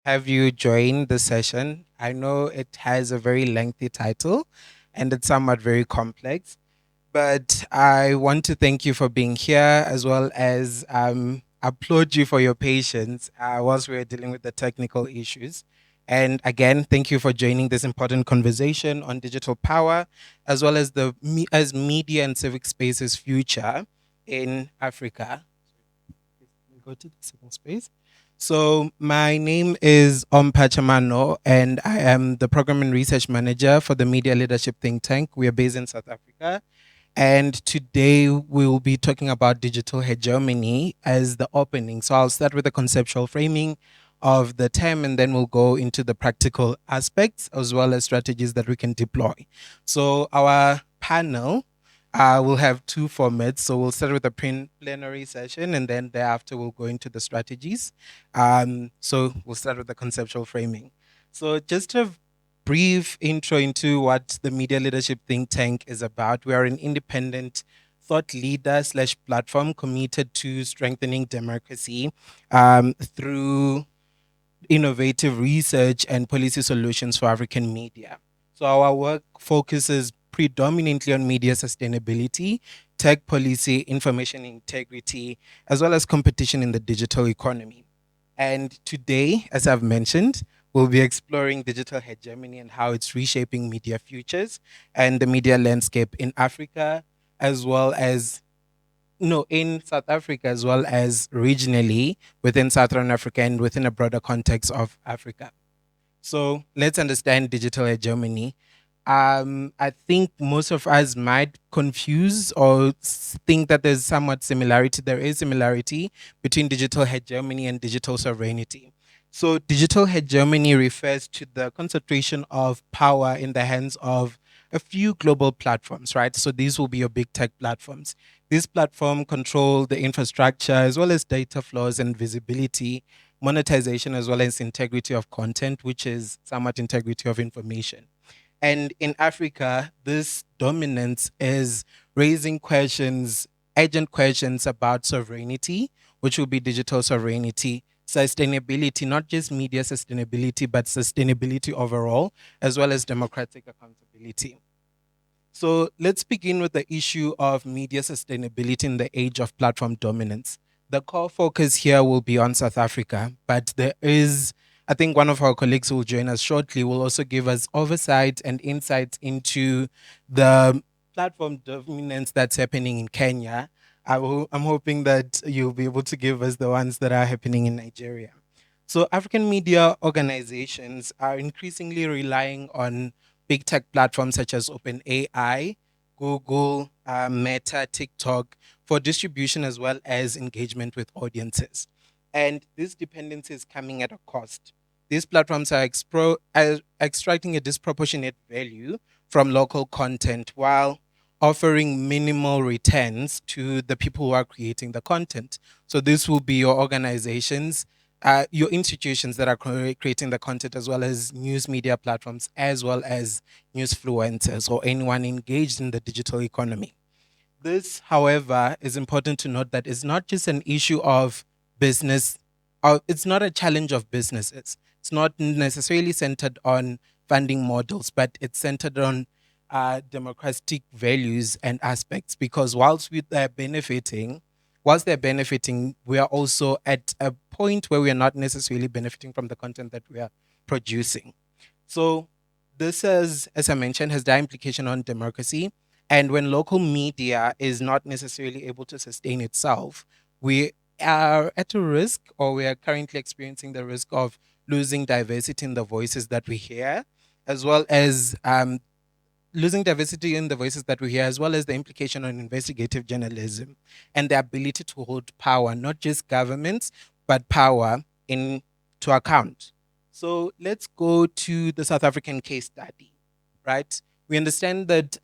have you join the session. I know it has a very lengthy title and it's somewhat very complex, but I want to thank you for being here as well as applaud you for your patience whilst we are dealing with the technical issues. And again, thank you for joining this important conversation on digital power, as well as as media and civic spaces future in Africa. We go to the second space. So my name is Ompha Tshamano, and I am the program and research manager for the Media Leadership Think Tank. We are based in South Africa. And today we will be talking about digital hegemony as the opening. So I'll start with the conceptual framing of the term, and then we'll go into the practical aspects as well as strategies that we can deploy. So our panel will have two formats. So we'll start with a plenary session, and then thereafter we'll go into the strategies. So we'll start with the conceptual framing. So just a brief intro into what the Media Leadership Think Tank is about. We are an independent thought leader slash platform committed to strengthening democracy through innovative research and policy solutions for African media. So our work focuses predominantly on media sustainability, tech policy, information integrity, as well as competition in the digital economy. And today, as I've mentioned, we'll be exploring digital hegemony and how it's reshaping media futures and the media landscape in Africa, as well as no, in South Africa, as well as regionally within Southern Africa and within a broader context of Africa. So let's understand digital hegemony. I think most of us might confuse or think that there's somewhat similarity. There is similarity between digital hegemony and digital sovereignty. So, digital hegemony refers to the concentration of power in the hands of a few global platforms, right? So, these will be your big tech platforms. These platforms control the infrastructure as well as data flows and visibility, monetization, as well as integrity of content, which is somewhat integrity of information. And in Africa, this dominance is raising questions, urgent questions about sovereignty, which will be digital sovereignty, sustainability, not just media sustainability, but sustainability overall, as well as democratic accountability. So let's begin with the issue of media sustainability in the age of platform dominance. The core focus here will be on South Africa, but there is, I think one of our colleagues who will join us shortly will also give us oversight and insights into the platform dominance that's happening in Kenya. I'm hoping that you'll be able to give us the ones that are happening in Nigeria. So, African media organizations are increasingly relying on big tech platforms such as OpenAI, Google, Meta, TikTok for distribution as well as engagement with audiences. And this dependency is coming at a cost. These platforms are extracting a disproportionate value from local content while offering minimal returns to the people who are creating the content. So, this will be your organizations, your institutions that are creating the content, as well as news media platforms, as well as news fluencers or anyone engaged in the digital economy. This, however, is important to note that it's not just an issue of business, or it's not a challenge of businesses. It's not necessarily centered on funding models, but it's centered on democratic values and aspects. Because whilst they're benefiting, we are also at a point where we are not necessarily benefiting from the content that we are producing. So this is, as I mentioned, has direct implication on democracy. And when local media is not necessarily able to sustain itself, we are at a risk, or we are currently experiencing the risk of losing diversity in the voices that we hear, as well as losing diversity in the voices that we hear, as well as the implication on investigative journalism and the ability to hold power, not just governments, but power in to account. So let's go to the South African case study, right? We understand that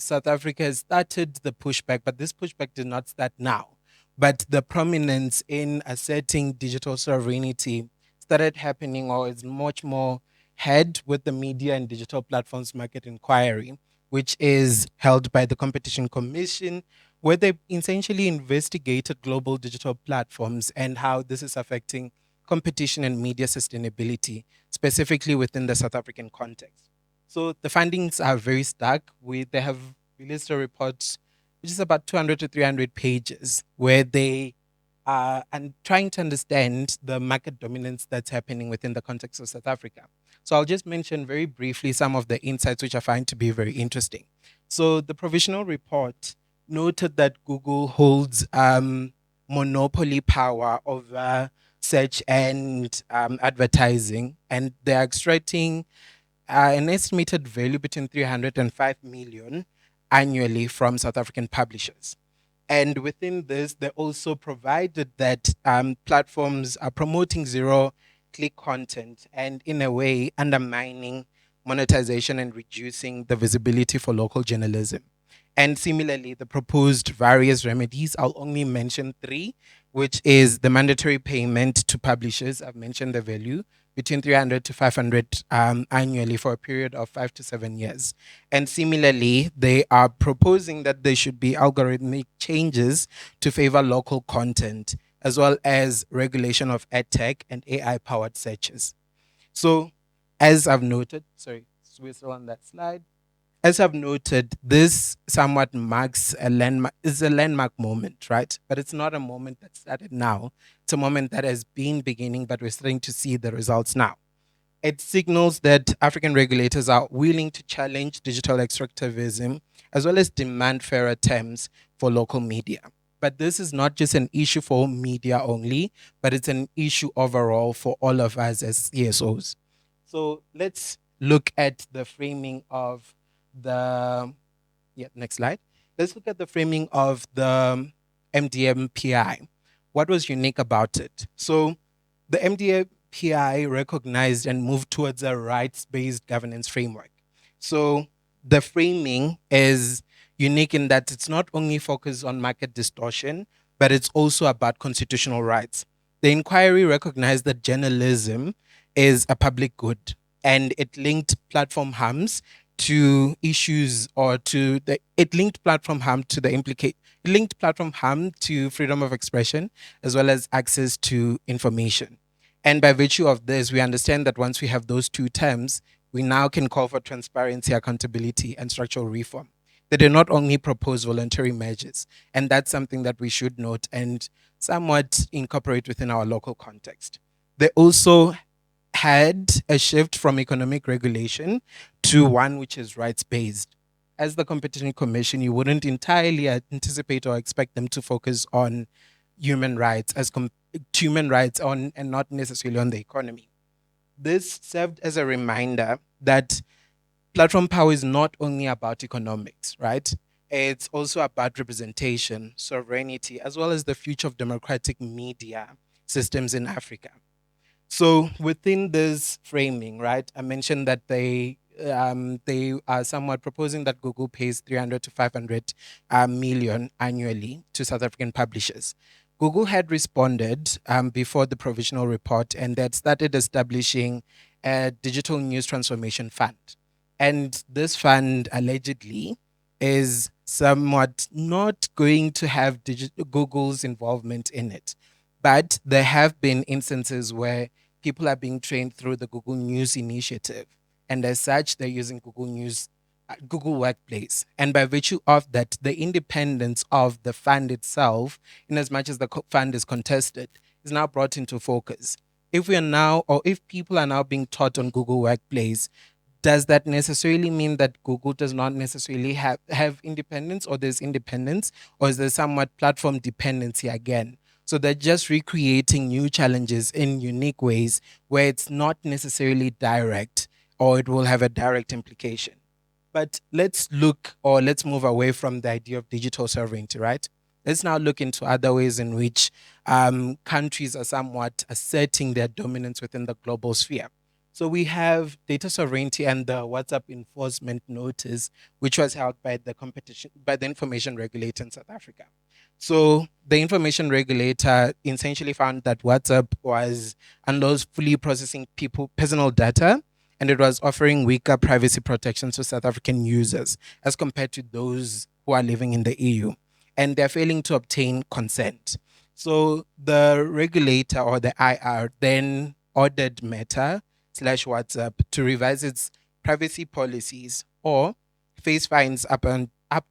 South Africa has started the pushback, but this pushback did not start now. But the prominence in asserting digital sovereignty started happening, or is much more had with the Media and Digital Platforms Market Inquiry, which is held by the Competition Commission, where they essentially investigated global digital platforms and how this is affecting competition and media sustainability, specifically within the South African context. So the findings are very stark. They have released a report which is about 200 to 300 pages, where they are and trying to understand the market dominance that's happening within the context of South Africa. So I'll just mention very briefly some of the insights which I find to be very interesting. So the provisional report noted that Google holds monopoly power over search and advertising, and they're extracting an estimated value between 300 and 5 million annually from South African publishers. And within this, they also provided that platforms are promoting zero click content and, in a way, undermining monetization and reducing the visibility for local journalism. And similarly, the proposed various remedies, I'll only mention three, which is the mandatory payment to publishers. I've mentioned the value between 300 to 500 annually for a period of 5 to 7 years. And similarly, they are proposing that there should be algorithmic changes to favor local content, as well as regulation of ad tech and AI powered searches. So, as I've noted, sorry, we're still on that slide. As I've noted, this somewhat marks a landmark, is a landmark moment, right? But it's not a moment that started now. It's a moment that has been beginning, but we're starting to see the results now. It signals that African regulators are willing to challenge digital extractivism as well as demand fairer terms for local media. But this is not just an issue for media only, but it's an issue overall for all of us as CSOs. So let's look at the framing of the, yeah, next slide. Let's look at the framing of the MDMPI. What was unique about it? So the MDMPI recognized and moved towards a rights-based governance framework. So the framing is unique in that it's not only focused on market distortion, but it's also about constitutional rights. The inquiry recognized that journalism is a public good, and it linked platform harms to issues or to the it linked platform harm to the implicate it linked platform harm to freedom of expression as well as access to information. And by virtue of this, we understand that once we have those two terms, we now can call for transparency, accountability, and structural reform. They do not only propose voluntary measures, and that's something that we should note and somewhat incorporate within our local context. They also had a shift from economic regulation to one which is rights based. As the Competition Commission, you wouldn't entirely anticipate or expect them to focus on human rights human rights on and not necessarily on the economy. This served as a reminder that platform power is not only about economics, right? It's also about representation, sovereignty, as well as the future of democratic media systems in Africa. So within this framing, right, I mentioned that they are somewhat proposing that Google pays 300 to 500 million annually to South African publishers. Google had responded before the provisional report, and they had started establishing a digital news transformation fund. And this fund allegedly is somewhat not going to have Google's involvement in it. But there have been instances where people are being trained through the Google News initiative. And as such, they're using Google News, Google Workplace. And by virtue of that, the independence of the fund itself, in as much as the fund is contested, is now brought into focus. If we are now, or if people are now being taught on Google Workplace, does that necessarily mean that Google does not necessarily have independence, or there's independence, or is there somewhat platform dependency again? So they're just recreating new challenges in unique ways where it's not necessarily direct or it will have a direct implication. But let's look or let's move away from the idea of digital sovereignty, right? Let's now look into other ways in which countries are somewhat asserting their dominance within the global sphere. So we have data sovereignty and the WhatsApp enforcement notice, which was held by the information regulator in South Africa. So the information regulator essentially found that WhatsApp was unlawfully processing personal data, and it was offering weaker privacy protections to South African users as compared to those who are living in the EU. And they're failing to obtain consent. So the regulator or the IR then ordered Meta slash WhatsApp to revise its privacy policies or face fines up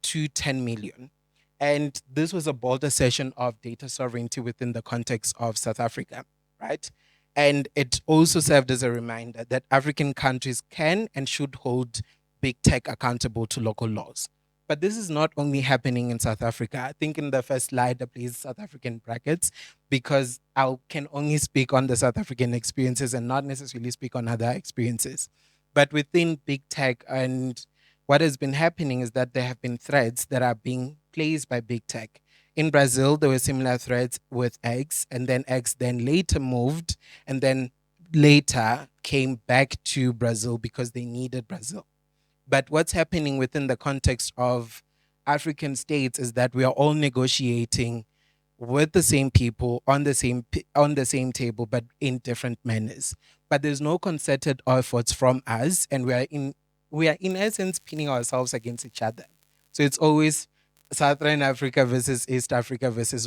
to 10 million. And this was a bold assertion of data sovereignty within the context of South Africa, right? And it also served as a reminder that African countries can and should hold big tech accountable to local laws. But this is not only happening in South Africa. I think in the first slide, I placed South African brackets because I can only speak on the South African experiences and not necessarily speak on other experiences. But within big tech, and what has been happening is that there have been threads that are being placed by big tech. In Brazil, there were similar threads with X, and then X then later moved, and then later came back to Brazil because they needed Brazil. But what's happening within the context of African states is that we are all negotiating with the same people on the same table, but in different manners. But there's no concerted efforts from us, and we are in essence pinning ourselves against each other. So it's always Southern Africa versus East Africa versus